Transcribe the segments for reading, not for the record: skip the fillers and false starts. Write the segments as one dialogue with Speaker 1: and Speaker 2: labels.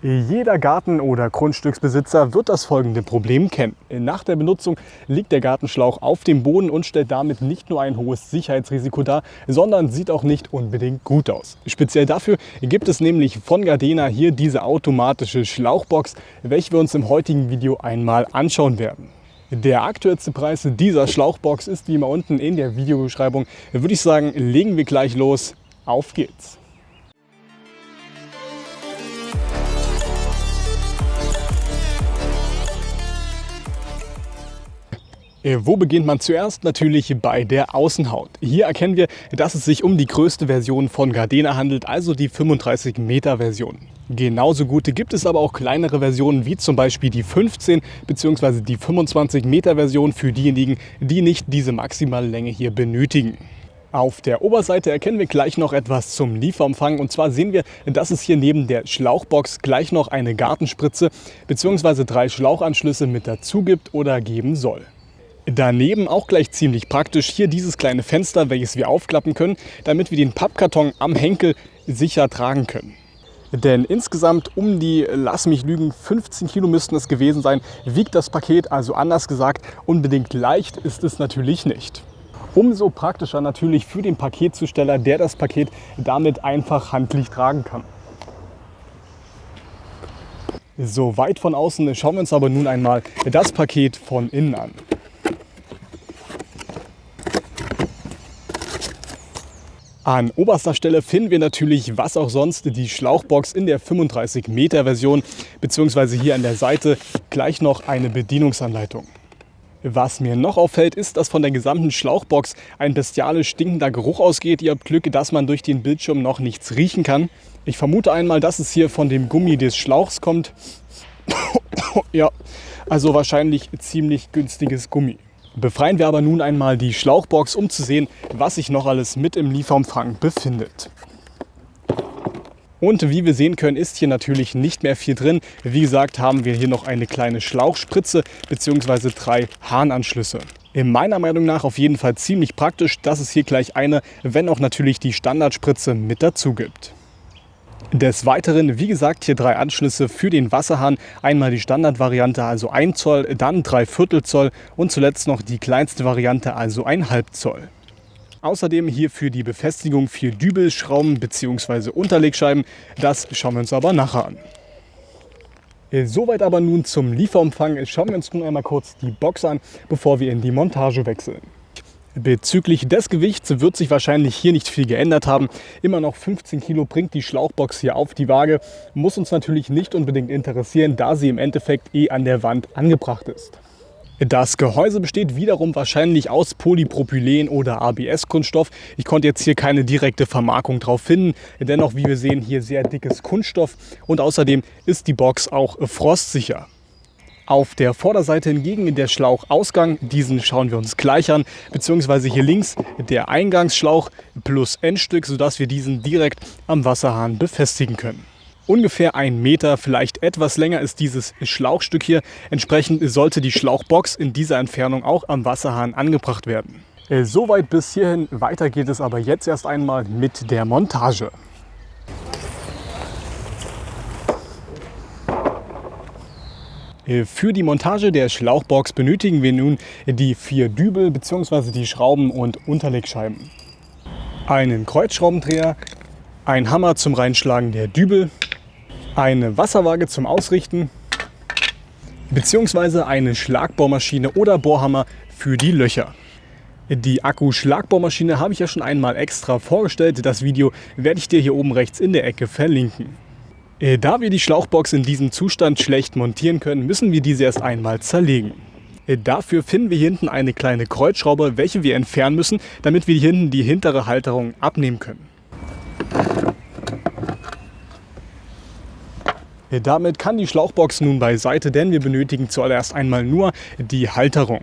Speaker 1: Jeder Garten- oder Grundstücksbesitzer wird das folgende Problem kennen. Nach der Benutzung liegt der Gartenschlauch auf dem Boden und stellt damit nicht nur ein hohes Sicherheitsrisiko dar, sondern sieht auch nicht unbedingt gut aus. Speziell dafür gibt es nämlich von Gardena hier diese automatische Schlauchbox, welche wir uns im heutigen Video einmal anschauen werden. Der aktuellste Preis dieser Schlauchbox ist wie immer unten in der Videobeschreibung. Würde ich sagen, legen wir gleich los. Auf geht's! Wo beginnt man zuerst? Natürlich bei der Außenhaut. Hier erkennen wir, dass es sich um die größte Version von Gardena handelt, also die 35 Meter Version. Genauso gute gibt es aber auch kleinere Versionen, wie zum Beispiel die 15 bzw. die 25 Meter Version für diejenigen, die nicht diese maximale Länge hier benötigen. Auf der Oberseite erkennen wir gleich noch etwas zum Lieferumfang, und zwar sehen wir, dass es hier neben der Schlauchbox gleich noch eine Gartenspritze bzw. 3 Schlauchanschlüsse mit dazu gibt oder geben soll. Daneben auch gleich ziemlich praktisch hier dieses kleine Fenster, welches wir aufklappen können, damit wir den Pappkarton am Henkel sicher tragen können. Denn insgesamt um die, lass mich lügen, 15 Kilo müssten es gewesen sein, wiegt das Paket, also anders gesagt, unbedingt leicht ist es natürlich nicht. Umso praktischer natürlich für den Paketzusteller, der das Paket damit einfach handlich tragen kann. So weit von außen schauen wir uns aber nun einmal das Paket von innen an. An oberster Stelle finden wir natürlich, was auch sonst, die Schlauchbox in der 35 Meter Version, beziehungsweise hier an der Seite gleich noch eine Bedienungsanleitung. Was mir noch auffällt, ist, dass von der gesamten Schlauchbox ein bestialisch stinkender Geruch ausgeht. Ihr habt Glück, dass man durch den Bildschirm noch nichts riechen kann. Ich vermute einmal, dass es hier von dem Gummi des Schlauchs kommt. Ja, also wahrscheinlich ziemlich günstiges Gummi. Befreien wir aber nun einmal die Schlauchbox, um zu sehen, was sich noch alles mit im Lieferumfang befindet. Und wie wir sehen können, ist hier natürlich nicht mehr viel drin. Wie gesagt, haben wir hier noch eine kleine Schlauchspritze bzw. 3 Hahnanschlüsse. In meiner Meinung nach auf jeden Fall ziemlich praktisch, dass es hier gleich eine, wenn auch natürlich die Standardspritze mit dazu gibt. Des Weiteren, wie gesagt, hier 3 Anschlüsse für den Wasserhahn. Einmal die Standardvariante, also 1 Zoll, dann 3/4 Zoll und zuletzt noch die kleinste Variante, also 1,5 Zoll. Außerdem hier für die Befestigung 4 Dübelschrauben bzw. Unterlegscheiben. Das schauen wir uns aber nachher an. Soweit aber nun zum Lieferumfang. Schauen wir uns nun einmal kurz die Box an, bevor wir in die Montage wechseln. Bezüglich des Gewichts wird sich wahrscheinlich hier nicht viel geändert haben. Immer noch 15 Kilo bringt die Schlauchbox hier auf die Waage. Muss uns natürlich nicht unbedingt interessieren, da sie im Endeffekt an der Wand angebracht ist. Das Gehäuse besteht wiederum wahrscheinlich aus Polypropylen oder ABS-Kunststoff. Ich konnte jetzt hier keine direkte Vermarkung drauf finden. Dennoch, wie wir sehen, hier sehr dickes Kunststoff, und außerdem ist die Box auch frostsicher. Auf der Vorderseite hingegen der Schlauchausgang, diesen schauen wir uns gleich an, beziehungsweise hier links der Eingangsschlauch plus Endstück, sodass wir diesen direkt am Wasserhahn befestigen können. Ungefähr 1 Meter, vielleicht etwas länger ist dieses Schlauchstück hier. Entsprechend sollte die Schlauchbox in dieser Entfernung auch am Wasserhahn angebracht werden. Soweit bis hierhin, weiter geht es aber jetzt erst einmal mit der Montage. Für die Montage der Schlauchbox benötigen wir nun die 4 Dübel bzw. die Schrauben und Unterlegscheiben, einen Kreuzschraubendreher, ein Hammer zum Reinschlagen der Dübel, eine Wasserwaage zum Ausrichten bzw. eine Schlagbohrmaschine oder Bohrhammer für die Löcher. Die Akku-Schlagbohrmaschine habe ich ja schon einmal extra vorgestellt. Das Video werde ich dir hier oben rechts in der Ecke verlinken. Da wir die Schlauchbox in diesem Zustand schlecht montieren können, müssen wir diese erst einmal zerlegen. Dafür finden wir hier hinten eine kleine Kreuzschraube, welche wir entfernen müssen, damit wir hier hinten die hintere Halterung abnehmen können. Damit kann die Schlauchbox nun beiseite, denn wir benötigen zuallererst einmal nur die Halterung.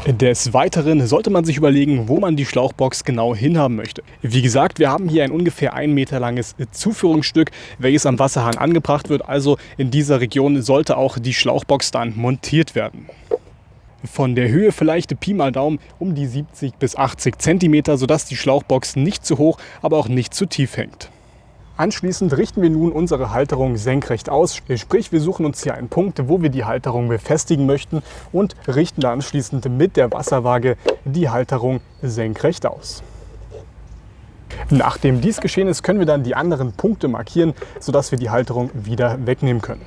Speaker 1: Des Weiteren sollte man sich überlegen, wo man die Schlauchbox genau hinhaben möchte. Wie gesagt, wir haben hier ein ungefähr 1 Meter langes Zuführungsstück, welches am Wasserhahn angebracht wird. Also in dieser Region sollte auch die Schlauchbox dann montiert werden. Von der Höhe vielleicht Pi mal Daumen um die 70 bis 80 cm, sodass die Schlauchbox nicht zu hoch, aber auch nicht zu tief hängt. Anschließend richten wir nun unsere Halterung senkrecht aus, sprich wir suchen uns hier einen Punkt, wo wir die Halterung befestigen möchten und richten dann anschließend mit der Wasserwaage die Halterung senkrecht aus. Nachdem dies geschehen ist, können wir dann die anderen Punkte markieren, sodass wir die Halterung wieder wegnehmen können.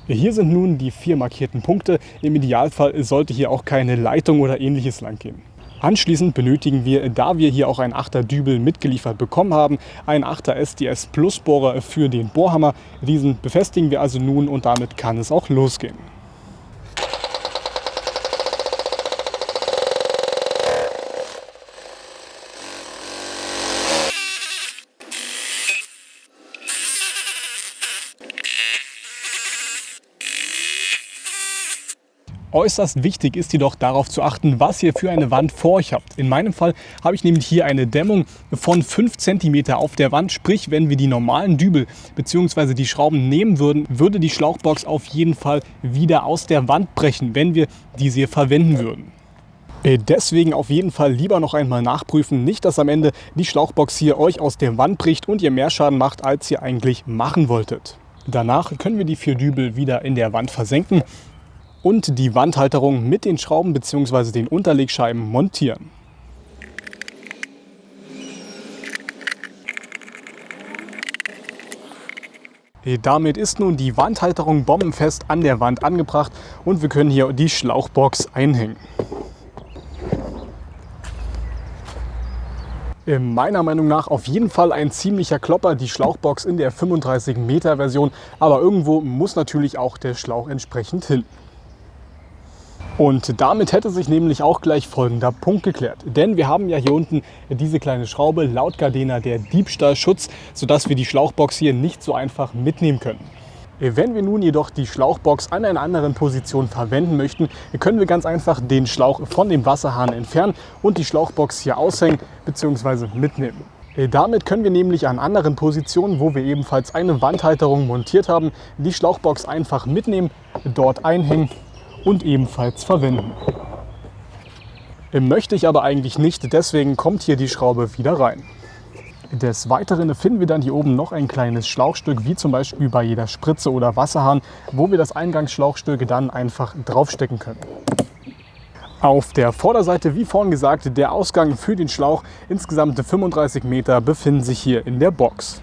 Speaker 1: Hier sind nun die 4 markierten Punkte. Im Idealfall sollte hier auch keine Leitung oder ähnliches lang gehen. Anschließend benötigen wir, da wir hier auch einen 8er Dübel mitgeliefert bekommen haben, einen 8er SDS Plus Bohrer für den Bohrhammer. Diesen befestigen wir also nun und damit kann es auch losgehen. Äußerst wichtig ist jedoch darauf zu achten, was ihr für eine Wand vor euch habt. In meinem Fall habe ich nämlich hier eine Dämmung von 5 cm auf der Wand. Sprich, wenn wir die normalen Dübel bzw. die Schrauben nehmen würden, würde die Schlauchbox auf jeden Fall wieder aus der Wand brechen, wenn wir diese hier verwenden würden. Deswegen auf jeden Fall lieber noch einmal nachprüfen, nicht dass am Ende die Schlauchbox hier euch aus der Wand bricht und ihr mehr Schaden macht, als ihr eigentlich machen wolltet. Danach können wir die 4 Dübel wieder in der Wand versenken und die Wandhalterung mit den Schrauben bzw. den Unterlegscheiben montieren. Damit ist nun die Wandhalterung bombenfest an der Wand angebracht und wir können hier die Schlauchbox einhängen. Meiner Meinung nach auf jeden Fall ein ziemlicher Klopper, die Schlauchbox in der 35 Meter Version, aber irgendwo muss natürlich auch der Schlauch entsprechend hin. Und damit hätte sich nämlich auch gleich folgender Punkt geklärt. Denn wir haben ja hier unten diese kleine Schraube, laut Gardena der Diebstahlschutz, sodass wir die Schlauchbox hier nicht so einfach mitnehmen können. Wenn wir nun jedoch die Schlauchbox an einer anderen Position verwenden möchten, können wir ganz einfach den Schlauch von dem Wasserhahn entfernen und die Schlauchbox hier aushängen bzw. mitnehmen. Damit können wir nämlich an anderen Positionen, wo wir ebenfalls eine Wandhalterung montiert haben, die Schlauchbox einfach mitnehmen, dort einhängen und ebenfalls verwenden. Möchte ich aber eigentlich nicht, deswegen kommt hier die Schraube wieder rein. Des Weiteren finden wir dann hier oben noch ein kleines Schlauchstück, wie zum Beispiel bei jeder Spritze oder Wasserhahn, wo wir das Eingangsschlauchstück dann einfach draufstecken können. Auf der Vorderseite, wie vorhin gesagt, der Ausgang für den Schlauch, insgesamt 35 Meter, befinden sich hier in der Box.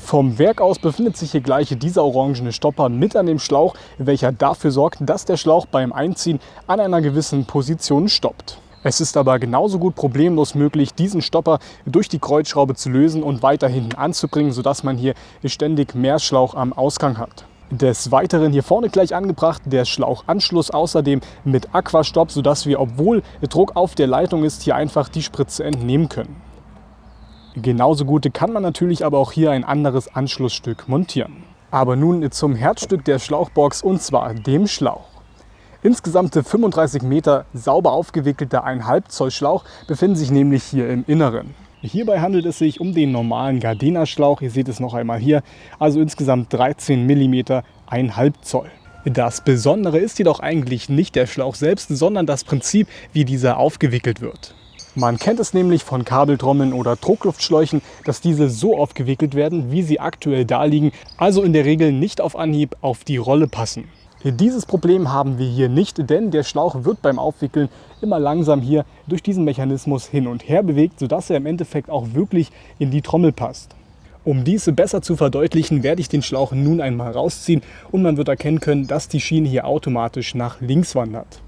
Speaker 1: Vom Werk aus befindet sich hier gleich dieser orangene Stopper mit an dem Schlauch, welcher dafür sorgt, dass der Schlauch beim Einziehen an einer gewissen Position stoppt. Es ist aber genauso gut problemlos möglich, diesen Stopper durch die Kreuzschraube zu lösen und weiter hinten anzubringen, sodass man hier ständig mehr Schlauch am Ausgang hat. Des Weiteren hier vorne gleich angebracht der Schlauchanschluss, außerdem mit Aquastopp, sodass wir, obwohl Druck auf der Leitung ist, hier einfach die Spritze entnehmen können. Genauso gut kann man natürlich aber auch hier ein anderes Anschlussstück montieren. Aber nun zum Herzstück der Schlauchbox, und zwar dem Schlauch. Insgesamt 35 Meter sauber aufgewickelter 1,5 Zoll Schlauch befinden sich nämlich hier im Inneren. Hierbei handelt es sich um den normalen Gardena Schlauch, ihr seht es noch einmal hier, also insgesamt 13 mm 1,5 Zoll. Das Besondere ist jedoch eigentlich nicht der Schlauch selbst, sondern das Prinzip, wie dieser aufgewickelt wird. Man kennt es nämlich von Kabeltrommeln oder Druckluftschläuchen, dass diese so aufgewickelt werden, wie sie aktuell da liegen, also in der Regel nicht auf Anhieb auf die Rolle passen. Dieses Problem haben wir hier nicht, denn der Schlauch wird beim Aufwickeln immer langsam hier durch diesen Mechanismus hin und her bewegt, sodass er im Endeffekt auch wirklich in die Trommel passt. Um dies besser zu verdeutlichen, werde ich den Schlauch nun einmal rausziehen und man wird erkennen können, dass die Schiene hier automatisch nach links wandert.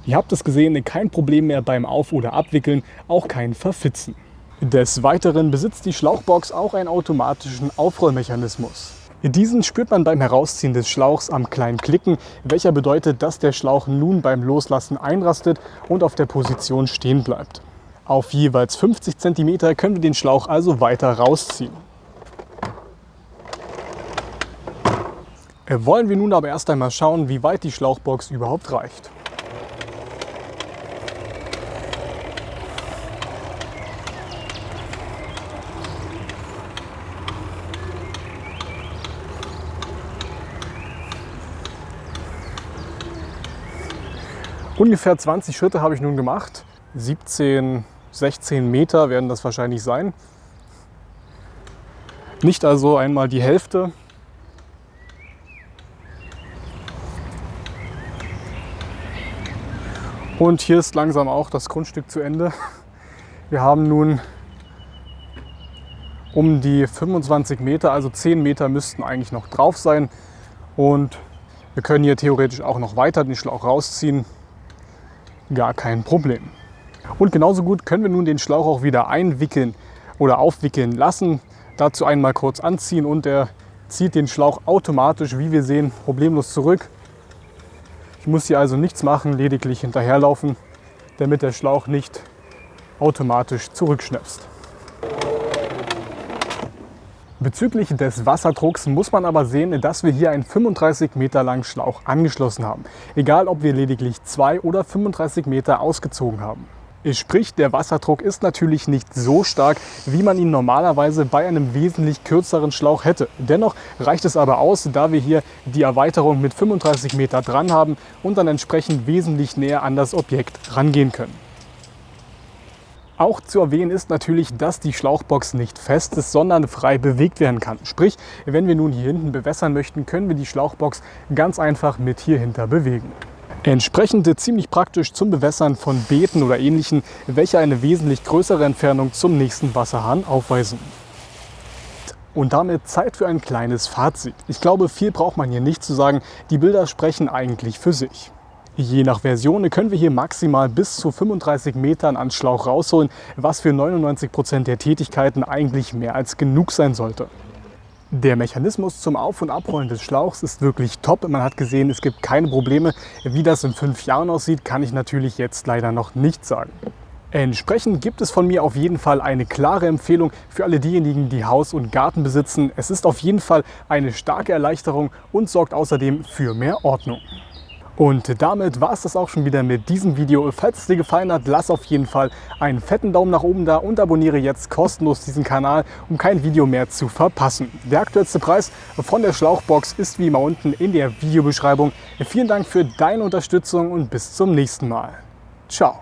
Speaker 1: Ihr habt es gesehen, kein Problem mehr beim Auf- oder Abwickeln, auch kein Verfitzen. Des Weiteren besitzt die Schlauchbox auch einen automatischen Aufrollmechanismus. Diesen spürt man beim Herausziehen des Schlauchs am kleinen Klicken, welcher bedeutet, dass der Schlauch nun beim Loslassen einrastet und auf der Position stehen bleibt. Auf jeweils 50 cm können wir den Schlauch also weiter rausziehen. Wollen wir nun aber erst einmal schauen, wie weit die Schlauchbox überhaupt reicht. Ungefähr 20 Schritte habe ich nun gemacht. 17, 16 Meter werden das wahrscheinlich sein. Nicht also einmal die Hälfte. Und hier ist langsam auch das Grundstück zu Ende. Wir haben nun um die 25 Meter, also 10 Meter müssten eigentlich noch drauf sein. Und wir können hier theoretisch auch noch weiter den Schlauch rausziehen. Gar kein Problem. Und genauso gut können wir nun den Schlauch auch wieder einwickeln oder aufwickeln lassen. Dazu einmal kurz anziehen und er zieht den Schlauch automatisch, wie wir sehen, problemlos zurück. Ich muss hier also nichts machen, lediglich hinterherlaufen, damit der Schlauch nicht automatisch zurückschnäpst. Bezüglich des Wasserdrucks muss man aber sehen, dass wir hier einen 35 Meter langen Schlauch angeschlossen haben. Egal, ob wir lediglich 2 oder 35 Meter ausgezogen haben. Sprich, der Wasserdruck ist natürlich nicht so stark, wie man ihn normalerweise bei einem wesentlich kürzeren Schlauch hätte. Dennoch reicht es aber aus, da wir hier die Erweiterung mit 35 Meter dran haben und dann entsprechend wesentlich näher an das Objekt rangehen können. Auch zu erwähnen ist natürlich, dass die Schlauchbox nicht fest ist, sondern frei bewegt werden kann. Sprich, wenn wir nun hier hinten bewässern möchten, können wir die Schlauchbox ganz einfach mit hier hinter bewegen. Entsprechend ziemlich praktisch zum Bewässern von Beeten oder Ähnlichem, welche eine wesentlich größere Entfernung zum nächsten Wasserhahn aufweisen. Und damit Zeit für ein kleines Fazit. Ich glaube, viel braucht man hier nicht zu sagen, die Bilder sprechen eigentlich für sich. Je nach Version können wir hier maximal bis zu 35 Metern an Schlauch rausholen, was für 99% der Tätigkeiten eigentlich mehr als genug sein sollte. Der Mechanismus zum Auf- und Abrollen des Schlauchs ist wirklich top. Man hat gesehen, es gibt keine Probleme. Wie das in 5 Jahren aussieht, kann ich natürlich jetzt leider noch nicht sagen. Entsprechend gibt es von mir auf jeden Fall eine klare Empfehlung für alle diejenigen, die Haus und Garten besitzen. Es ist auf jeden Fall eine starke Erleichterung und sorgt außerdem für mehr Ordnung. Und damit war es das auch schon wieder mit diesem Video. Falls es dir gefallen hat, lass auf jeden Fall einen fetten Daumen nach oben da und abonniere jetzt kostenlos diesen Kanal, um kein Video mehr zu verpassen. Der aktuellste Preis von der Schlauchbox ist wie immer unten in der Videobeschreibung. Vielen Dank für deine Unterstützung und bis zum nächsten Mal. Ciao.